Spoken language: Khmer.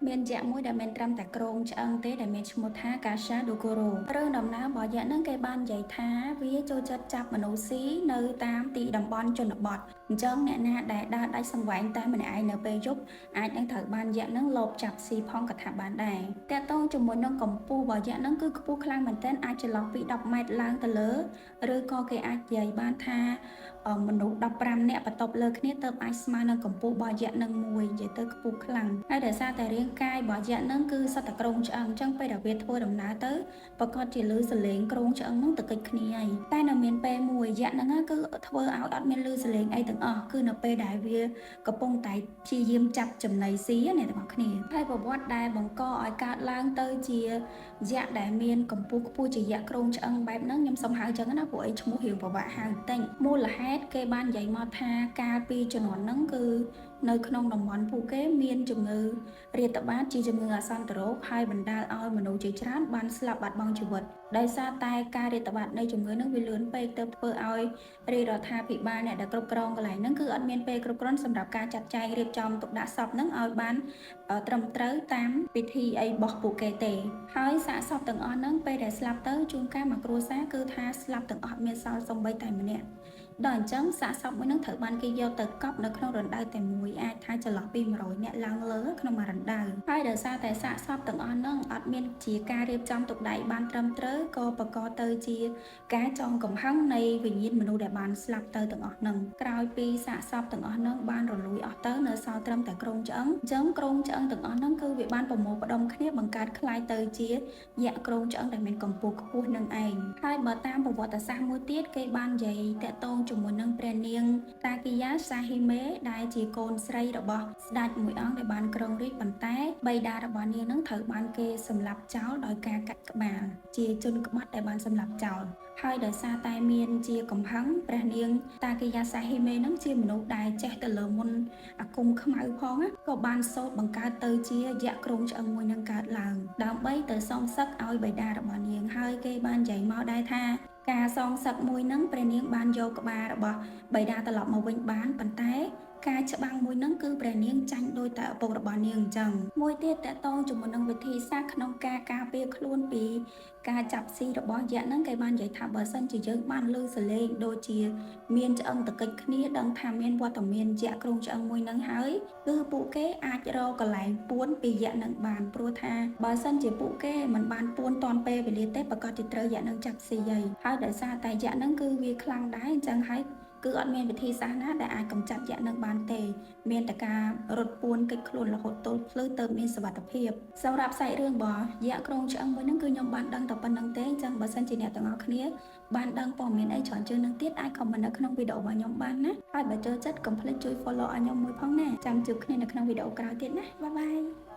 មានយក្សមួយដែលមិនត្រឹមតែគ្រោងឆ្អឹងទេដែលមានឈ្មោះថាកាសាដូកូរ៉ូរឿងដំណើររបស់យក្សហ្នឹងគេបាននិយាយថាវាចូលចិត្តចាប់មនុស្សស៊ីនៅតាមទីតំបន់ជនបទអញ្ចឹងអ្នកណាដែលដើរដាច់សង្វែងតែម្នាក់ឯងនៅពេលយប់អាចនឹងត្រូវបានយក្សហ្នឹងលបចាប់ស៊ីផងក៏ថាបានដែរតើតោងជាមួយនឹងកម្ពស់របស់យក្សហ្នឹងគឺខ្ពស់ខ្លាំងមែនទែនអាចចន្លោះពី10 ម៉ែត្រឡើងទៅលើឬក៏គេអាចនិយាយបានថាមនុស្ស15នាក់បន្ទប់លើគ្នាទើបអាចស្មើនឹងកម្ពស់របស់យក្សនឹងមួយនិយាយទៅខ្ពស់ខ្លាំងហើយដោយសារតែរាងកាយរបស់យក្សនឹងគឺសត្វតែគ្រោងឆ្អឹងអញ្ចឹងពេលដែលវាធ្វើដំណើរទៅប្រកាសជាឮសលេងគ្រោងឆ្អឹងនឹងទៅកិច្ចគ្នាហើយតែនៅមានពេលមួយយក្សនឹងគឺធ្វើឲ្យអត់មានឮសលេងអីទាំងអស់គឺនៅពេលដែលវាកំពុងតែព្យាយាមចាប់ចំណីស៊ីអ្នកទាំងអស់គ្នាហើយប្រវត្តិដែលបង្កឲ្យកើតឡើងទៅជាយក្សដែលមានកម្ពស់ខ្ពស់ជាយក្សគ្រោងឆ្អឹងបែបហ្នឹងខ្ញុំសុំហៅអញ្ចឹងណាព្រោះអីឈ្មោះរៀងពិបាកហៅបន្តិចមូលហេតុគេបាននិយាយមកថាកាលពីជំនាន់ហ្នឹងគឺនៅក្នុងតំបន់ពួកគេមានជំងឺរាតត្បាតជាជំងឺអាសន្នរោគហើយបណ្ដាលឲ្យមនុស្សជាច្រើនបានស្លាប់បាត់បង់ជីវិតដោយសារតែការរាតត្បាតនៃជំងឺនឹងវាលឿនពេកទើបធ្វើឲ្យរាជរដ្ឋាភិបាលអ្នកដែលគ្រប់គ្រងកន្លែងហ្នឹងគឺអត់មានពេលគ្រប់គ្រាន់សម្រាប់ការចាត់ចែងរៀបចំទុកដាក់សពហ្នឹងឲ្យបានត្រឹមត្រូវតាមពិធីអីរបស់ពួកគេទេហើយសាកសពទាំងអស់ហ្នឹងពេលដែលស្លាប់ទៅជួនកាលមកគ្រួសារគឺថាស្លាប់ទាំងអស់មានសល់សូម្បីតែម្នាក់ដល់អញ្ចឹងសាកសពមួយនឹងត្រូវបានគេយកទៅកប់នៅក្នុងរណ្ដៅតែមួយអាចថាចន្លោះពី100នាក់ឡើងលើក្នុងមួយរណ្ដៅហើយដោយសារតែសាកសពទាំងអស់ហ្នឹងអត់មានជាការរៀបចំទុកដាក់បានត្រឹមត្រូវក៏បង្កទៅជាការចងកំហឹងនៃវិញ្ញាណមនុស្សដែលបានស្លាប់ទៅទាំងអស់ហ្នឹងក្រោយពីសាកសពទាំងអស់ហ្នឹងបានរលួយអស់ទៅនៅសល់ត្រឹមតែគ្រោងឆ្អឹងអញ្ចឹងគ្រោងឆ្អឹងទាំងអស់ហ្នឹងគឺវាបានប្រមូលផ្ដុំគ្នាបង្កើតคล้ายទៅជាយក្សគ្រោងឆ្អឹងដែលមានកម្ពស់ខ្ពស់នឹងឯងហើយបើតាមប្រវត្តិសាស្ត្រមួយទៀតគេបាននិយាយតាក់ទងជាមួយនឹងព្រះនាងតាគីយ៉ាសាហ៊ីមេដែលជាកូនស្រីរបស់ស្ដេចមួយអង្គដែលបានគ្រងរាជ្យប៉ុន្តែបិតារបស់នាងនឹងត្រូវបានគេសម្លាប់ចោលដោយការកាត់ក្បាលជាជនក្បត់ដែលបានសម្លាប់ចោលហើយដោយសារតែមានជាកំហឹងព្រះនាងតាគីយ៉ាសាហ៊ីមេនឹងជាមនុស្សដែលចេះទៅលើមុនអាគមខ្មៅផងក៏បានសូត្របង្កើតទៅជាយក្សគ្រោងឆ្អឹងមួយនឹងកើតឡើងដើម្បីទៅសងសឹកឲ្យបិតារបស់នាងហើយគេបាននិយាយមកដែរថាការសងសឹកមួយនឹងព្រះនាងបានយកក្បាលរបស់បិតាត្រឡប់មកវិញបានប៉ុន្តែការច្បាំងមួយនឹងគឺព្រះនាងចាញ់ដោយតែឪពុករបស់នាងអញ្ចឹងមួយទៀតតកតងជាមួយនឹងវិធីសាស្ត្រក្នុងការការពារខ្លួនពីការចាប់ស៊ីរបស់យក្សហ្នឹងគេបាននិយាយថាបើសិនជាយើងបានឮសលេងដូចជាមានឆ្អឹងតកិច្ចគ្នាដឹងថាមានវត្តមានយក្សគ្រោងឆ្អឹងមួយហ្នឹងហើយគឺពួកគេអាចរកកន្លែងពួនពីយក្សហ្នឹងបានព្រោះថាបើសិនជាពួកគេមិនបានពួនតាន់ពេលវេលាទេប្រកាសជាត្រូវយក្សហ្នឹងចាប់ស៊ីហើយដោយសារតែយក្សហ្នឹងគឺវាខ្លាំងដែរអញ្ចឹងហើយគឺអត់មានវិធីសាស្ត្រណាដែលអាចកម្ចាត់យក្សនឹងបានទេមានតែការរត់ពួនកិច្ចខ្លួនរហូតទល់ភ្លឺទៅមានសុវត្ថិភាពសម្រាប់សាច់រឿងរបស់យក្សគ្រោងឆ្អឹងមួយហ្នឹងគឺខ្ញុំបានដឹងតែប៉ុណ្្នឹងទេអញ្ចឹងបើសិនជាអ្នកទាំងអស់គ្នាបានដឹងព័ត៌មានអីច្រើនជាងនឹងទៀតអាច comment នៅក្នុងវីដេអូរបស់ខ្ញុំបានណាហើយបើចូលចិត្តកុំភ្លេចជួយ follow ឲ្យខ្ញុំមួយផងណាចាំជួបគ្នានៅក្នុងវីដេអូក្រោយទៀតណាបាយបាយ